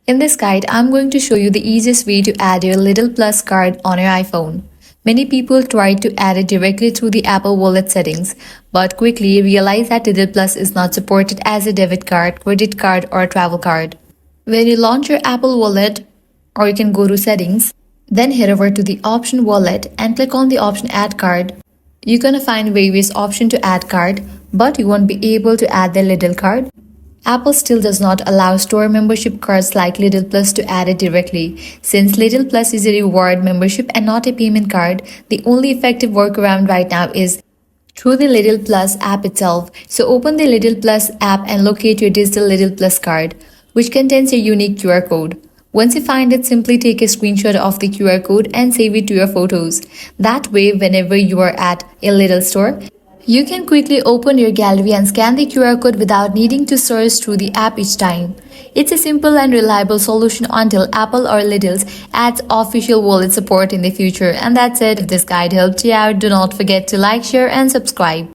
In this guide, I'm going to show you the easiest way to add your Lidl Plus card on your iPhone. Many people try to add it directly through the Apple Wallet settings, but quickly realize that Lidl Plus is not supported as a debit card, credit card, or travel card. When you launch your Apple Wallet, or you can go to Settings, then head over to the option Wallet and click on the option Add Card. You're gonna find various options to add card, but you won't be able to add the Lidl card. Apple still does not allow store membership cards like Lidl Plus to add it directly. Since Lidl Plus is a reward membership and not a payment card, the only effective workaround right now is through the Lidl Plus app itself. So open the Lidl Plus app and locate your digital Lidl Plus card, which contains a unique QR code. Once you find it, simply take a screenshot of the QR code and save it to your photos. That way, whenever you are at a Lidl store, you can quickly open your gallery and scan the QR code without needing to search through the app each time. It's a simple and reliable solution until Apple or Lidl's adds official wallet support in the future. And that's it. If this guide helped you out, do not forget to like, share, and subscribe.